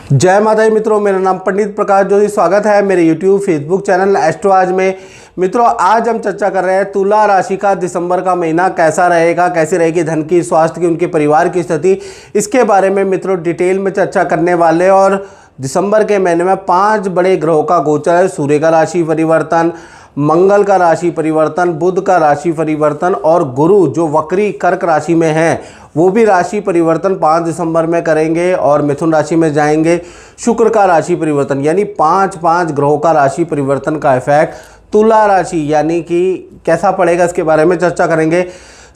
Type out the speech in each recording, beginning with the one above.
जय माता दी मित्रों, मेरा नाम पंडित प्रकाश ज्योति। स्वागत है मेरे YouTube फेसबुक चैनल एस्ट्रो आज में। मित्रों, आज हम चर्चा कर रहे हैं तुला राशि का दिसंबर का महीना कैसा रहेगा, कैसी रहेगी धन की, स्वास्थ्य की, उनके परिवार की स्थिति, इसके बारे में मित्रों डिटेल में चर्चा करने वाले हैं। और दिसंबर के महीने में 5 बड़े ग्रहों का गोचर है। सूर्य का राशि परिवर्तन, मंगल का राशि परिवर्तन, बुध का राशि परिवर्तन और गुरु जो वक्री कर्क राशि में है वो भी राशि परिवर्तन 5 दिसंबर में करेंगे और मिथुन राशि में जाएंगे। शुक्र का राशि परिवर्तन यानी 5 ग्रहों का राशि परिवर्तन का इफेक्ट तुला राशि यानी कि कैसा पड़ेगा, इसके बारे में चर्चा करेंगे।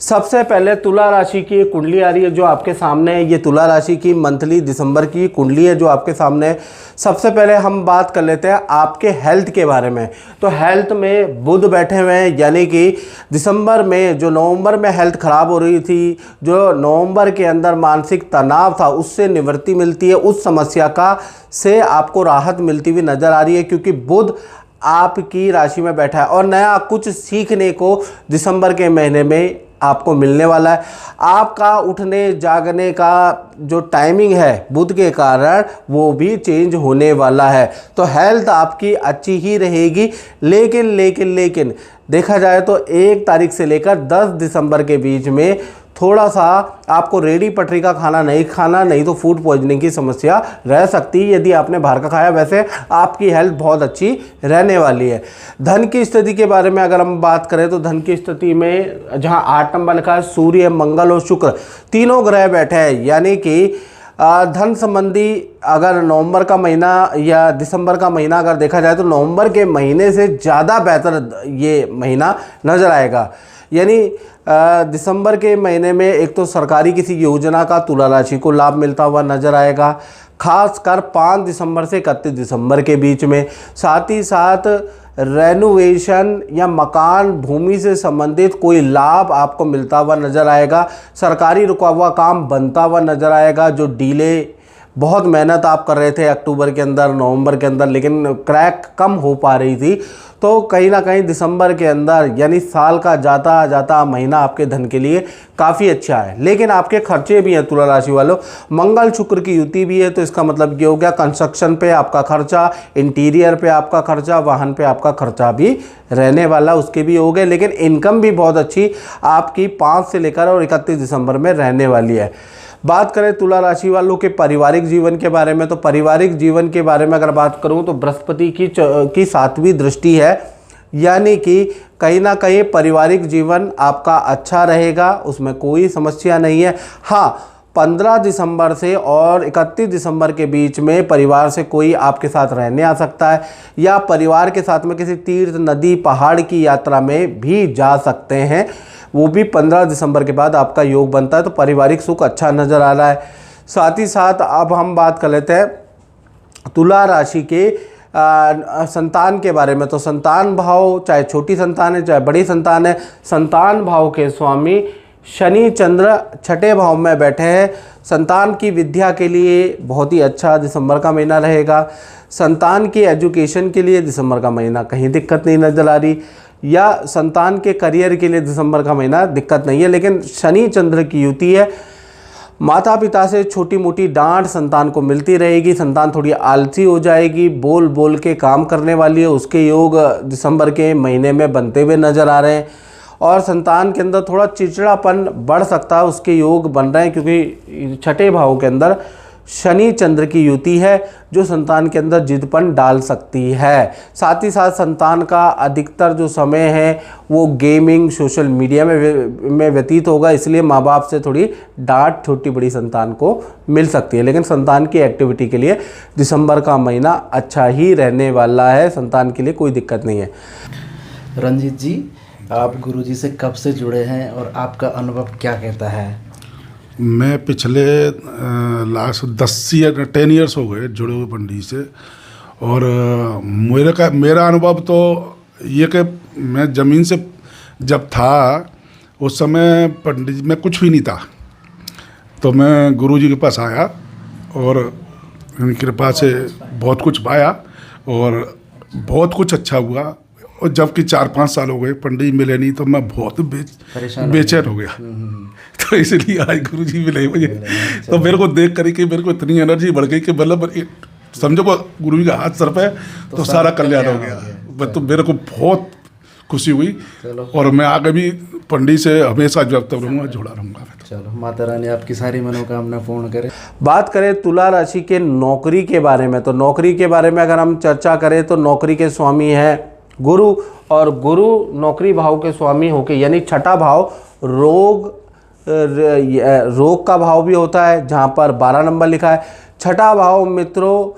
सबसे पहले तुला राशि की कुंडली आ रही है जो आपके सामने है। ये तुला राशि की मंथली दिसंबर की कुंडली है जो आपके सामने है। सबसे पहले हम बात कर लेते हैं आपके हेल्थ के बारे में। तो हेल्थ में बुध बैठे हुए हैं यानी कि दिसंबर में जो नवंबर में हेल्थ खराब हो रही थी, जो नवंबर के अंदर मानसिक तनाव था, उससे निवृत्ति मिलती है। उस समस्या का से आपको राहत मिलती हुई नजर आ रही है क्योंकि बुध आपकी राशि में बैठा है और नया कुछ सीखने को दिसंबर के महीने में आपको मिलने वाला है। आपका उठने जागने का जो टाइमिंग है बुध के कारण वो भी चेंज होने वाला है। तो हेल्थ आपकी अच्छी ही रहेगी, लेकिन देखा जाए तो 1 तारीख से लेकर 10 दिसंबर के बीच में थोड़ा सा आपको रेडी पटरी का खाना नहीं खाना, नहीं तो फूड पॉइजनिंग की समस्या रह सकती है यदि आपने बाहर का खाया। वैसे आपकी हेल्थ बहुत अच्छी रहने वाली है। धन की स्थिति के बारे में अगर हम बात करें तो धन की स्थिति में जहां 8 नंबर लिखा है, सूर्य, मंगल और शुक्र तीनों ग्रह बैठे हैं यानी कि धन संबंधी अगर नवंबर का महीना या दिसंबर का महीना अगर देखा जाए तो नवंबर के महीने से ज़्यादा बेहतर ये महीना नज़र आएगा। यानी दिसंबर के महीने में एक तो सरकारी किसी योजना का तुला राशि को लाभ मिलता हुआ नजर आएगा, खासकर 5 दिसंबर से 31 दिसंबर के बीच में। साथ ही साथ रेनोवेशन या मकान भूमि से संबंधित कोई लाभ आपको मिलता हुआ नजर आएगा। सरकारी रुका हुआ काम बनता हुआ नजर आएगा। जो डीले बहुत मेहनत आप कर रहे थे अक्टूबर के अंदर, नवंबर के अंदर, लेकिन क्रैक कम हो पा रही थी, तो कहीं ना कहीं दिसंबर के अंदर यानी साल का जाता जाता महीना आपके धन के लिए काफ़ी अच्छा है। लेकिन आपके खर्चे भी हैं तुला राशि वालों। मंगल शुक्र की युति भी है तो इसका मतलब ये हो गया कंस्ट्रक्शन पे आपका खर्चा, इंटीरियर पे आपका खर्चा, वाहन पे आपका खर्चा भी रहने वाला, उसके भी हो गए। लेकिन इनकम भी बहुत अच्छी आपकी 5 से लेकर और 31 दिसंबर में रहने वाली है। बात करें तुला राशि वालों के पारिवारिक जीवन के बारे में तो पारिवारिक जीवन के बारे में अगर बात करूं तो बृहस्पति की 7वीं दृष्टि है यानी कि कहीं ना कहीं पारिवारिक जीवन आपका अच्छा रहेगा, उसमें कोई समस्या नहीं है। हाँ, 15 दिसंबर से और 31 दिसंबर के बीच में परिवार से कोई आपके साथ रहने आ सकता है या परिवार के साथ में किसी तीर्थ, नदी, पहाड़ की यात्रा में भी जा सकते हैं। वो भी 15 दिसंबर के बाद आपका योग बनता है तो पारिवारिक सुख अच्छा नज़र आ रहा है। साथ ही साथ अब हम बात कर लेते हैं तुला राशि के संतान के बारे में। तो संतान भाव, चाहे छोटी संतान है चाहे बड़ी संतान है, संतान भाव के स्वामी शनि चंद्र 6ठे भाव में बैठे हैं। संतान की विद्या के लिए बहुत ही अच्छा दिसंबर का महीना रहेगा। संतान की एजुकेशन के लिए दिसंबर का महीना कहीं दिक्कत नहीं नज़र आ रही, या संतान के करियर के लिए दिसंबर का महीना दिक्कत नहीं है। लेकिन शनि चंद्र की युति है, माता पिता से छोटी मोटी डांट संतान को मिलती रहेगी। संतान थोड़ी आलसी हो जाएगी, बोल बोल के काम करने वाली है, उसके योग दिसंबर के महीने में बनते हुए नज़र आ रहे हैं। और संतान के अंदर थोड़ा चिड़चिड़ापन बढ़ सकता है, उसके योग बन रहे हैं क्योंकि 6ठे भाव के अंदर शनि चंद्र की युति है जो संतान के अंदर जिदपन डाल सकती है। साथ ही साथ संतान का अधिकतर जो समय है वो गेमिंग, सोशल मीडिया में व्यतीत होगा, इसलिए माँ बाप से थोड़ी डांट छोटी बड़ी संतान को मिल सकती है। लेकिन संतान की एक्टिविटी के लिए दिसंबर का महीना अच्छा ही रहने वाला है, संतान के लिए कोई दिक्कत नहीं है। रंजीत जी, आप गुरुजी से कब से जुड़े हैं और आपका अनुभव क्या कहता है? मैं पिछले लास्ट 10 ईयर्स हो गए जुड़े हुए पंडित से। और मेरा अनुभव तो ये कि मैं ज़मीन से जब था उस समय पंडित में कुछ भी नहीं था, तो मैं गुरुजी के पास आया और उनकी कृपा से बहुत कुछ पाया और बहुत कुछ अच्छा हुआ। और जबकि 4-5 साल हो गए पंडित मिले नहीं, तो मैं बहुत बेचैन हो गया। तो इसलिए आज गुरु जी मिले मुझे, तो मेरे को देख कर के मेरे को इतनी एनर्जी बढ़ गई कि मतलब समझो को गुरु जी का हाथ सर पे तो सारा कल्याण हो गया। तो मेरे को बहुत खुशी हुई, और मैं आगे भी पंडित से हमेशा जब तक रहूँगा जुड़ा रहूँगा। चलो माता रानी आपकी सारी मनोकामना पूर्ण करे। बात करें तुला राशि के नौकरी के बारे में, तो नौकरी के बारे में अगर हम चर्चा करें तो नौकरी के स्वामी हैं गुरु, और गुरु नौकरी भाव के स्वामी होके, यानी छठा भाव रोग का भाव भी होता है, जहाँ पर 12 नंबर लिखा है। छठा भाव मित्रों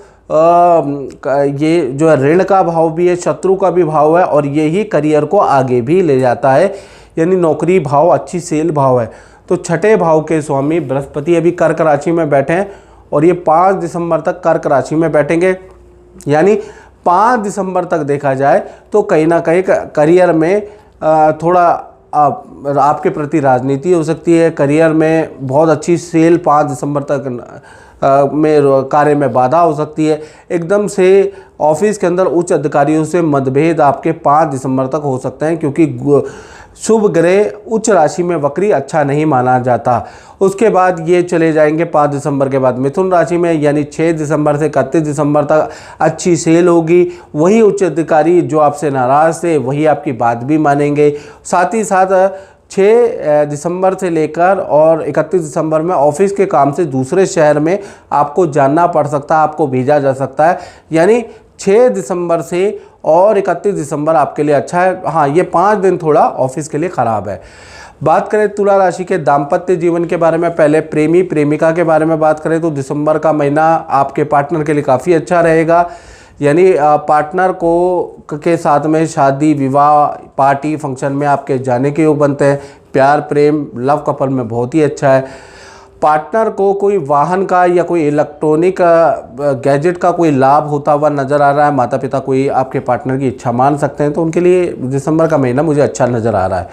ये जो है ऋण का भाव भी है, शत्रु का भी भाव है, और यही करियर को आगे भी ले जाता है, यानी नौकरी भाव अच्छी सेल भाव है। तो छठे भाव के स्वामी बृहस्पति अभी कर्क राशि में बैठे हैं, और ये 5 दिसंबर तक कर्क राशि में बैठेंगे, यानी 5 दिसंबर तक देखा जाए तो कहीं ना कहीं करियर में थोड़ा आपके प्रति राजनीति हो सकती है, करियर में बहुत अच्छी सेल 5 दिसंबर तक में कार्य में बाधा हो सकती है, एकदम से ऑफिस के अंदर उच्च अधिकारियों से मतभेद आपके 5 दिसंबर तक हो सकते हैं, क्योंकि शुभ ग्रह उच्च राशि में वक्री अच्छा नहीं माना जाता। उसके बाद ये चले जाएंगे 5 दिसंबर के बाद मिथुन राशि में, यानी 6 दिसंबर से 31 दिसंबर तक अच्छी सेल होगी। वही उच्च अधिकारी जो आपसे नाराज़ थे वही आपकी बात भी मानेंगे। साथ ही साथ 6 दिसंबर से लेकर और 31 दिसंबर में ऑफिस के काम से दूसरे शहर में आपको जाना पड़ सकता है, आपको भेजा जा सकता है, यानी 6 दिसंबर से और 31 दिसंबर आपके लिए अच्छा है। हाँ, ये 5 दिन थोड़ा ऑफिस के लिए ख़राब है। बात करें तुला राशि के दाम्पत्य जीवन के बारे में, पहले प्रेमी प्रेमिका के बारे में बात करें तो दिसंबर का महीना आपके पार्टनर के लिए काफ़ी अच्छा रहेगा, यानी पार्टनर को के साथ में शादी विवाह पार्टी फंक्शन में आपके जाने के योग बनते हैं। प्यार प्रेम लव कपल में बहुत ही अच्छा है। पार्टनर को कोई वाहन का या कोई इलेक्ट्रॉनिक गैजेट का कोई लाभ होता हुआ नज़र आ रहा है। माता पिता कोई आपके पार्टनर की इच्छा मान सकते हैं, तो उनके लिए दिसंबर का महीना मुझे अच्छा नज़र आ रहा है।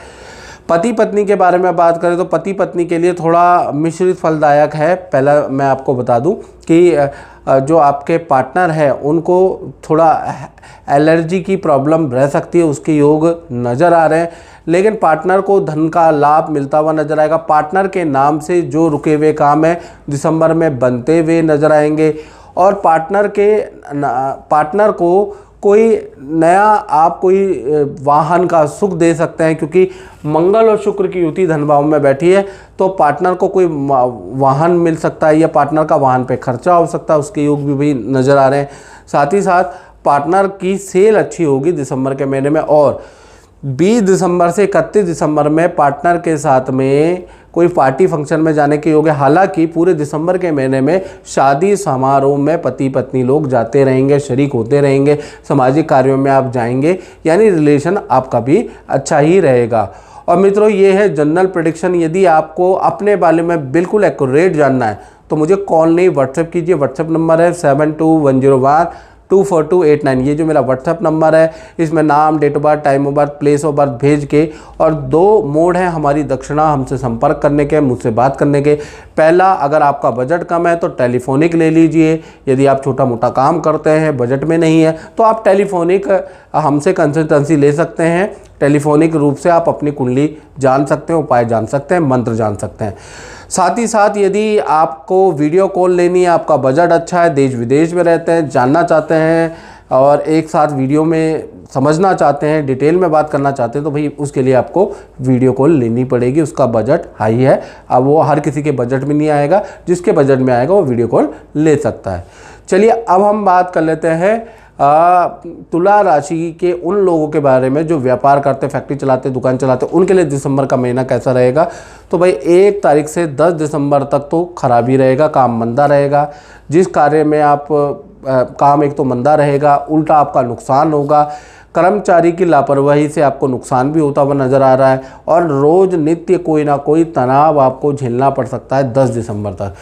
पति पत्नी के बारे में बात करें तो पति पत्नी के लिए थोड़ा मिश्रित फलदायक है। पहला मैं आपको बता दूं कि जो आपके पार्टनर है उनको थोड़ा एलर्जी की प्रॉब्लम रह सकती है, उसके योग नज़र आ रहे हैं, लेकिन पार्टनर को धन का लाभ मिलता हुआ नजर आएगा। पार्टनर के नाम से जो रुके हुए काम है दिसंबर में बनते हुए नजर आएंगे, और पार्टनर को कोई नया आप कोई वाहन का सुख दे सकते हैं, क्योंकि मंगल और शुक्र की युति धन भाव में बैठी है, तो पार्टनर को कोई वाहन मिल सकता है या पार्टनर का वाहन पे खर्चा हो सकता है, उसके योग भी नज़र आ रहे हैं। साथ ही साथ पार्टनर की सेल अच्छी होगी दिसंबर के महीने में, और 20 दिसंबर से 31 दिसंबर में पार्टनर के साथ में कोई पार्टी फंक्शन में जाने के योग है। हालांकि पूरे दिसंबर के महीने में शादी समारोह में पति पत्नी लोग जाते रहेंगे, शरीक होते रहेंगे, सामाजिक कार्यों में आप जाएंगे, यानी रिलेशन आपका भी अच्छा ही रहेगा। और मित्रों, ये है जनरल प्रेडिक्शन। यदि आपको अपने बारे में बिल्कुल एक्यूरेट जानना है तो मुझे कॉल नहीं व्हाट्सएप कीजिए। व्हाट्सएप नंबर है 7210124289। ये जो मेरा व्हाट्सएप नंबर है, इसमें नाम, date of birth, time of birth, place of birth भेज के, और 2 मोड हैं हमारी दक्षिणा हमसे संपर्क करने के, मुझसे बात करने के। पहला, अगर आपका बजट कम है तो टेलीफोनिक ले लीजिए। यदि आप छोटा मोटा काम करते हैं, बजट में नहीं है, तो आप टेलीफोनिक हमसे कंसल्टेंसी ले सकते हैं। टेलीफोनिक रूप से आप अपनी कुंडली जान सकते हैं, उपाय जान सकते हैं, मंत्र जान सकते हैं। साथ ही साथ यदि आपको वीडियो कॉल लेनी है, आपका बजट अच्छा है, देश विदेश में रहते हैं, जानना चाहते हैं और एक साथ वीडियो में समझना चाहते हैं, डिटेल में बात करना चाहते हैं, तो भाई उसके लिए आपको वीडियो कॉल लेनी पड़ेगी। उसका बजट हाई है, अब वो हर किसी के बजट में नहीं आएगा, जिसके बजट में आएगा वो वीडियो कॉल ले सकता है। चलिए अब हम बात कर लेते हैं तुला राशि के उन लोगों के बारे में जो व्यापार करते, फैक्ट्री चलाते, दुकान चलाते, उनके लिए दिसंबर का महीना कैसा रहेगा। तो भाई 1 तारीख से 10 दिसंबर तक तो खराब ही रहेगा, काम मंदा रहेगा। जिस कार्य में आप काम एक तो मंदा रहेगा, उल्टा आपका नुकसान होगा। कर्मचारी की लापरवाही से आपको नुकसान भी होता हुआ नज़र आ रहा है, और रोज़ नित्य कोई ना कोई तनाव आपको झेलना पड़ सकता है 10 दिसंबर तक।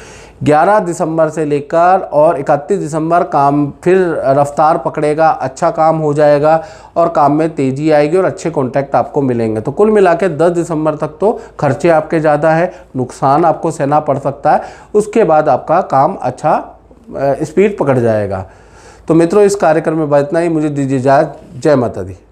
11 दिसंबर से लेकर और 31 दिसंबर काम फिर रफ्तार पकड़ेगा, अच्छा काम हो जाएगा और काम में तेज़ी आएगी और अच्छे कॉन्टैक्ट आपको मिलेंगे। तो कुल मिला के 10 दिसंबर तक तो खर्चे आपके ज़्यादा है, नुकसान आपको सहना पड़ सकता है। उसके बाद आपका काम अच्छा स्पीड पकड़ जाएगा। तो मित्रों, इस कार्यक्रम में बस इतना ही। मुझे दीजिए इजाज़त। जय माता दी।